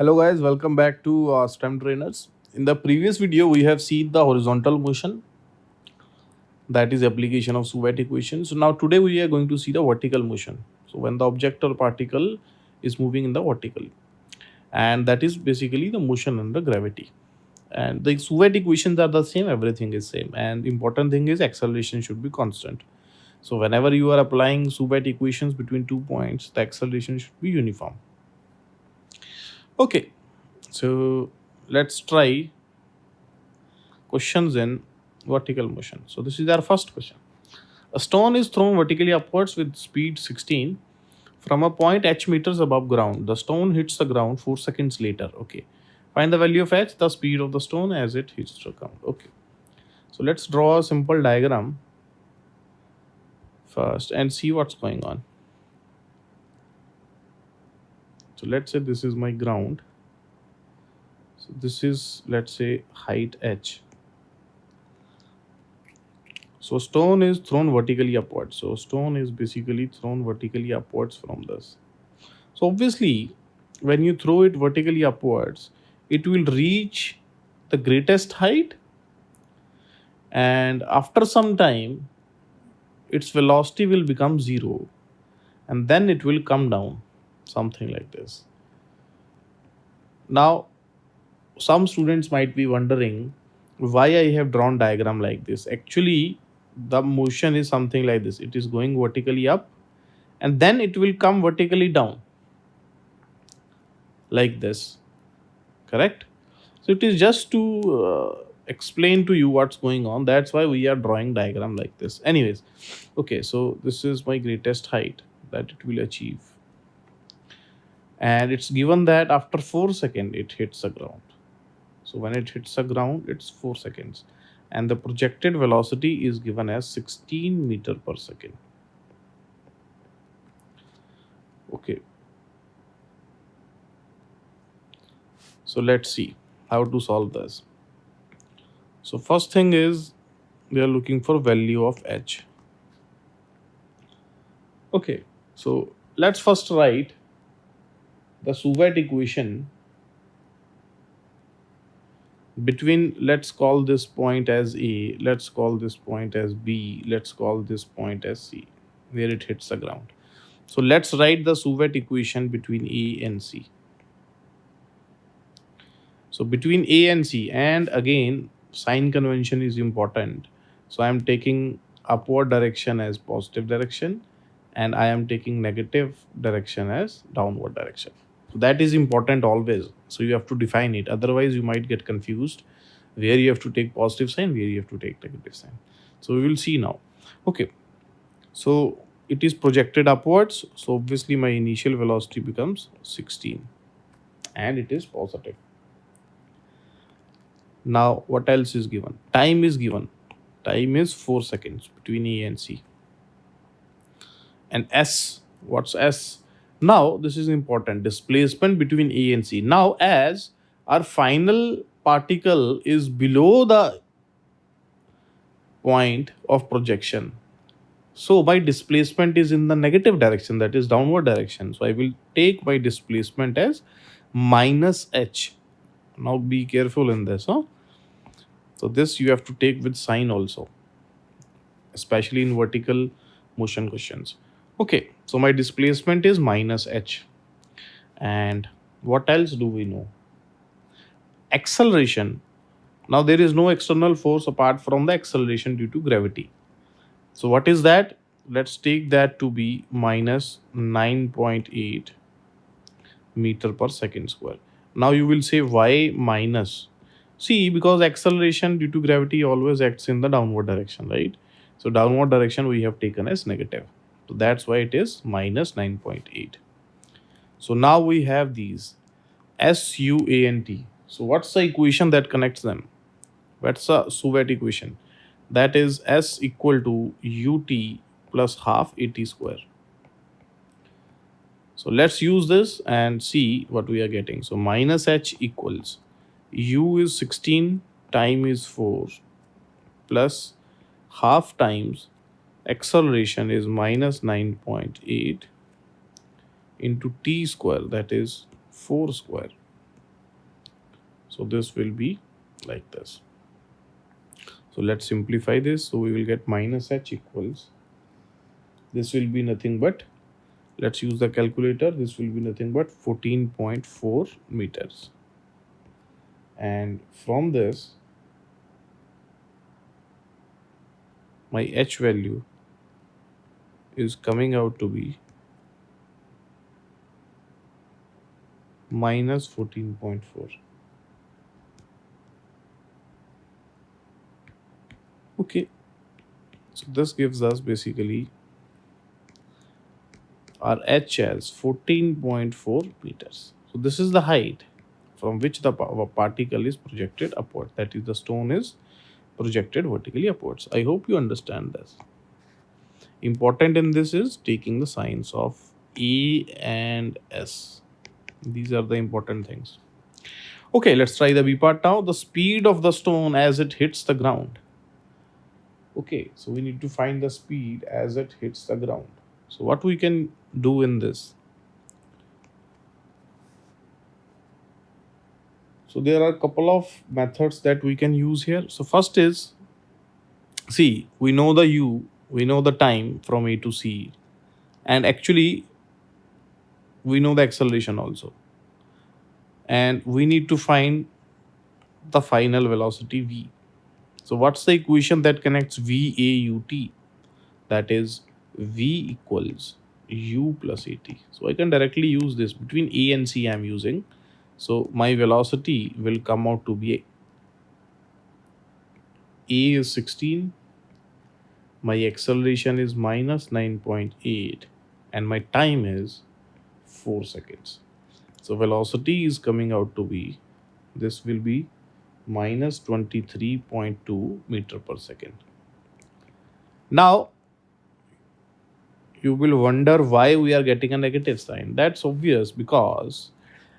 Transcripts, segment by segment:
Hello guys, welcome back to STEM Trainers. In the previous video, we have seen the horizontal motion, that is application of SUVAT equations. So now today we are going to see the vertical motion. So when the object or particle is moving in the vertical, and that is basically the motion under gravity. And the SUVAT equations are the same, everything is same. And important thing is acceleration should be constant. So whenever you are applying SUVAT equations between 2 points, the acceleration should be uniform. Okay, so let's try questions in vertical motion. So this is our first question. A stone is thrown vertically upwards with speed 16 from a point h meters above ground. The stone hits the ground 4 seconds later. Okay. Find the value of h, the speed of the stone as it hits the ground. Okay. So let's draw a simple diagram first and see what's going on. So let's say this is my ground. So this is, let's say, height h. So stone is thrown vertically upwards. So stone is basically thrown vertically upwards from this. So obviously, when you throw it vertically upwards, it will reach the greatest height, and after some time, its velocity will become 0, and then it will come down, something like this. Now, some students might be wondering why I have drawn diagram like this. Actually, the motion is something like this. It is going vertically up, and then it will come vertically down, like this. Correct? So it is just to explain to you what's going on. That's why we are drawing diagram like this. Anyways, okay, so this is my greatest height that it will achieve. And it's given that after 4 seconds, it hits the ground. So when it hits the ground, it's 4 seconds. And the projected velocity is given as 16 meter per second. Okay. So let's see how to solve this. So first thing is we are looking for value of h. Okay, so let's first write the SUVAT equation between, let's call this point as A, let's call this point as B, let's call this point as C, where it hits the ground. So let's write the SUVAT equation between A and C. So between A and C, and again, sign convention is important. So I am taking upward direction as positive direction, and I am taking negative direction as downward direction. So that is important always. So you have to define it. Otherwise, you might get confused where you have to take positive sign, where you have to take negative sign. So we will see now. Okay. So it is projected upwards. So obviously my initial velocity becomes 16 and it is positive. Now, what else is given? Time is given. Time is 4 seconds between A and C. And S, what's S? Now, this is important. Displacement between A and C. Now, as our final particle is below the point of projection, so my displacement is in the negative direction, that is downward direction. So I will take my displacement as minus h. Now be careful in this. So this you have to take with sign also, especially in vertical motion questions. Okay, so my displacement is minus h. And what else do we know? Acceleration. Now there is no external force apart from the acceleration due to gravity. So what is that? Let's take that to be minus 9.8 meter per second square. Now you will say why minus? See, because acceleration due to gravity always acts in the downward direction, right? So downward direction we have taken as negative. So that's why it is minus 9.8. So now we have these S, U, A, and T. So what's the equation that connects them? What's the SUVAT equation? That is S equal to UT plus half AT square. So let's use this and see what we are getting. So minus H equals U is 16, time is 4, plus half times acceleration is minus 9.8 into T square, that is 4 square. So this will be like this. So let's simplify this. So we will get minus h equals, this will be nothing but, let's use the calculator, this will be nothing but 14.4 meters. And from this, my h value is coming out to be minus 14.4. Okay, so this gives us basically our h as 14.4 meters. So this is the height from which the particle is projected upward, that is, the stone is projected vertically upwards. I hope you understand this. Important in this is taking the signs of A and S. These are the important things. Okay, let's try the B part now. The speed of the stone as it hits the ground. Okay, so we need to find the speed as it hits the ground. So what we can do in this? So there are a couple of methods that we can use here. So first is, see, we know the U, we know the time from A to C, and actually we know the acceleration also. And we need to find the final velocity V. So what's the equation that connects V, A, U, T? That is V equals U plus AT. So I can directly use this. Between A and C I'm using. So my velocity will come out to be A is 16. My acceleration is minus 9.8 and my time is 4 seconds. So velocity is coming out to be, this will be minus 23.2 meter per second. Now, you will wonder why we are getting a negative sign. That's obvious, because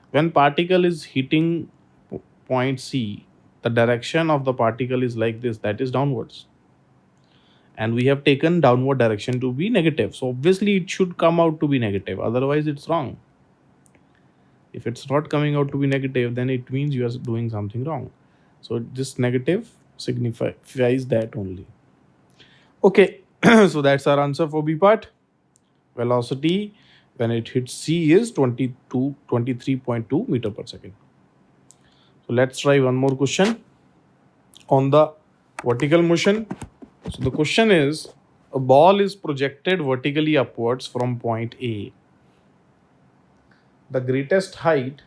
when particle is hitting point C, the direction of the particle is like this, that is downwards. And we have taken downward direction to be negative. So obviously it should come out to be negative. Otherwise it's wrong. If it's not coming out to be negative, then it means you are doing something wrong. So this negative signifies that only. Okay, so that's our answer for B part. Velocity when it hits C is 23.2 meter per second. So let's try one more question on the vertical motion. So the question is, a ball is projected vertically upwards from point A. The greatest height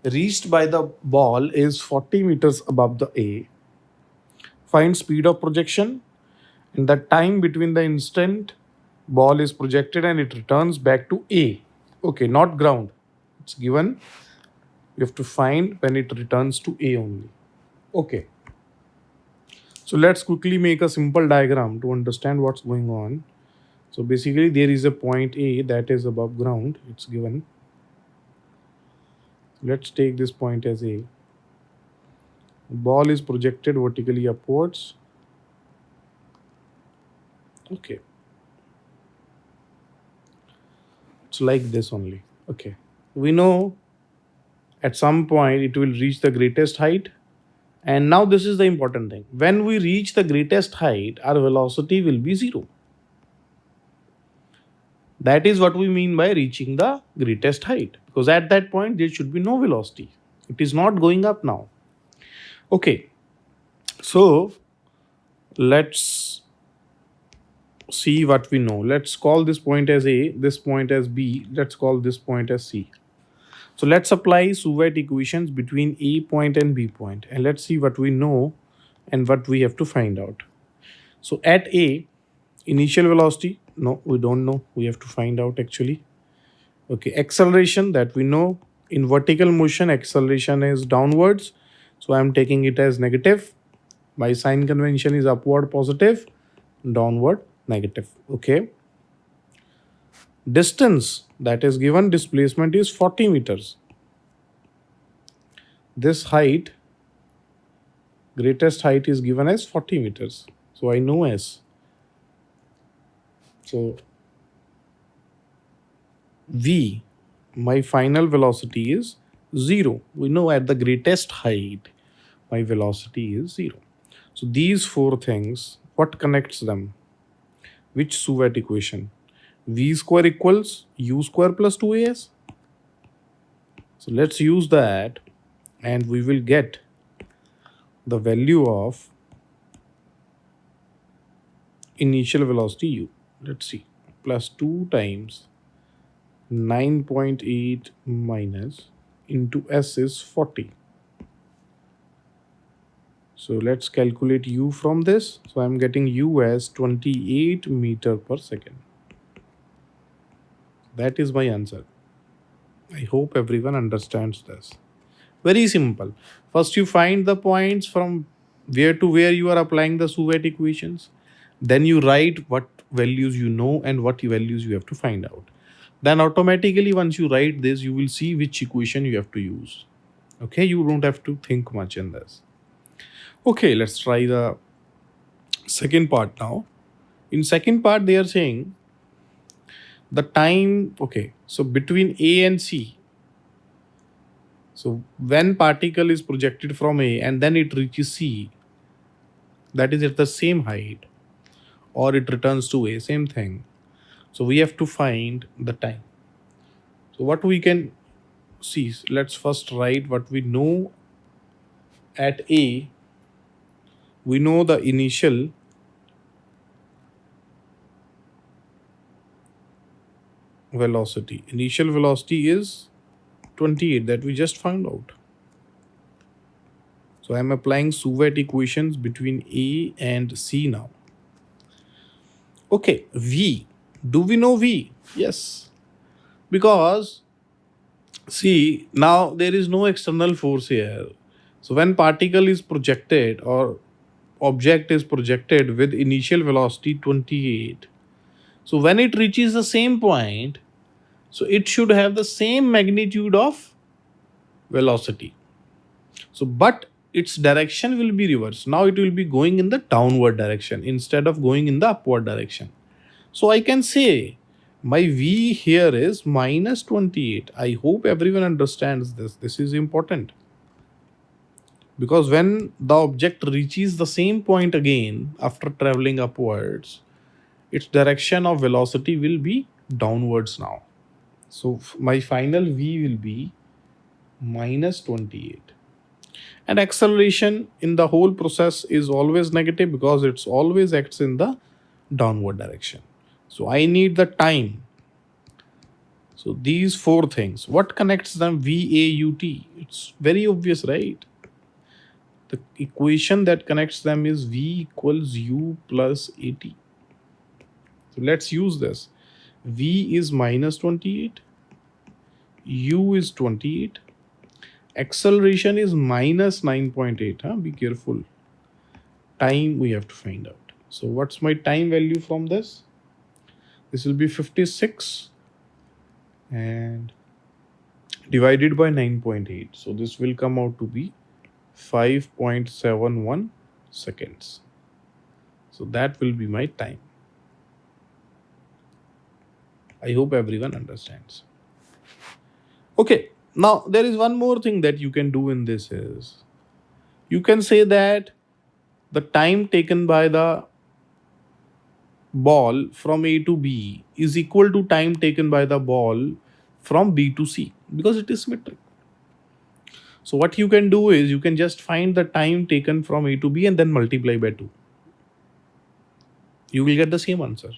reached by the ball is 40 meters above the A. Find speed of projection and the time between the instant ball is projected and it returns back to A. Okay, not ground. It's given. You have to find when it returns to A only. Okay. So let's quickly make a simple diagram to understand what's going on. So basically there is a point A that is above ground. It's given. Let's take this point as A. Ball is projected vertically upwards. Okay. It's like this only. Okay. We know at some point it will reach the greatest height. And now this is the important thing. When we reach the greatest height, our velocity will be 0. That is what we mean by reaching the greatest height. Because at that point, there should be no velocity. It is not going up now. Okay. So, let's see what we know. Let's call this point as A, this point as B. Let's call this point as C. So let's apply SUVAT equations between A point and B point. And let's see what we know and what we have to find out. So at A, initial velocity, no, we don't know. We have to find out actually. Okay, acceleration, that we know. In vertical motion, acceleration is downwards. So I'm taking it as negative. My sign convention is upward positive, downward negative. Okay. Distance that is given, displacement is 40 meters. This height, greatest height is given as 40 meters. So I know S. So V, my final velocity is 0. We know at the greatest height, my velocity is 0. So these four things, what connects them? Which Suvat equation? V square equals u square plus 2as. So let's use that and we will get the value of initial velocity u. Let's see. Plus 2 times 9.8 minus into s is 40. So let's calculate u from this. So I'm getting u as 28 meter per second. That is my answer. I hope everyone understands this. Very simple. First, you find the points from where to where you are applying the Suvat equations. Then you write what values you know and what values you have to find out. Then automatically, once you write this, you will see which equation you have to use. Okay, you don't have to think much in this. Okay, let's try the second part now. In second part, they are saying the time. Okay, so between A and C. So when particle is projected from A and then it reaches C, that is at the same height, or it returns to A, same thing. So we have to find the time. So what we can see, let's first write what we know at A. We know the initial velocity. Initial velocity is 28 that we just found out. So I'm applying Suvat equations between A and C now. Okay, V. Do we know V? Yes. Because see, now there is no external force here. So when particle is projected or object is projected with initial velocity 28, so when it reaches the same point, so it should have the same magnitude of velocity. So but its direction will be reversed. Now it will be going in the downward direction instead of going in the upward direction. So I can say my V here is minus 28. I hope everyone understands this. This is important. Because when the object reaches the same point again after traveling upwards, its direction of velocity will be downwards now. So my final V will be minus 28. And acceleration in the whole process is always negative because it's always acts in the downward direction. So I need the time. So these four things, what connects them? VAUT. It's very obvious, right? The equation that connects them is V equals U plus AT. So let's use this. V is minus 28. U is 28. Acceleration is minus 9.8. Be careful. Time we have to find out. So what's my time value from this? This will be 56 and divided by 9.8. So this will come out to be 5.71 seconds. So that will be my time. I hope everyone understands. Okay, now there is one more thing that you can do in this is you can say that the time taken by the ball from A to B is equal to time taken by the ball from B to C because it is symmetric. So what you can do is you can just find the time taken from A to B and then multiply by 2. You will get the same answer.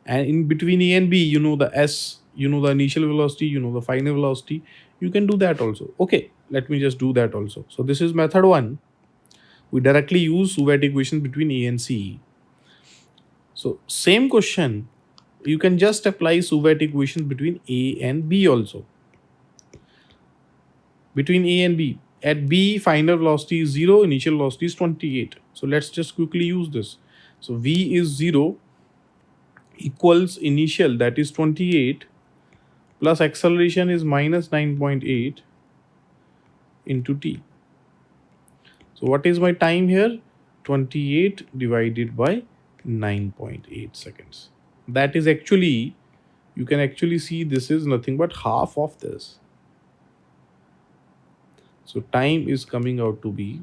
And in between A and B, you know the S, you know the initial velocity, you know the final velocity. You can do that also. Okay, let me just do that also. So this is method 1. We directly use Suvat equation between A and C. So same question, you can just apply Suvat equation between A and B also. Between A and B. At B, final velocity is 0, initial velocity is 28. So let's just quickly use this. So V is 0 equals initial, that is 28, plus acceleration is minus 9.8 into t. So what is my time here? 28 divided by 9.8 seconds. That is actually, you can actually see this is nothing but half of this. So time is coming out to be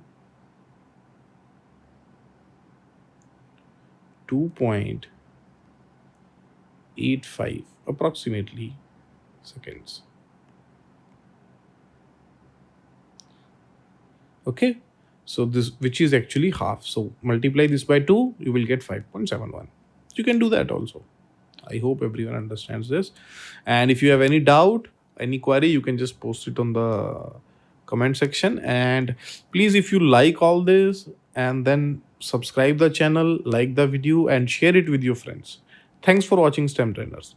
2.85 approximately seconds. Okay, so this, which is actually half, so multiply this by 2, you will get 5.71. You can do that also. I hope everyone understands this. And if you have any doubt, any query, you can just post it on the comment section. And please, if you like all this, and then subscribe the channel, like the video, and share it with your friends. Thanks for watching STEM Trainers.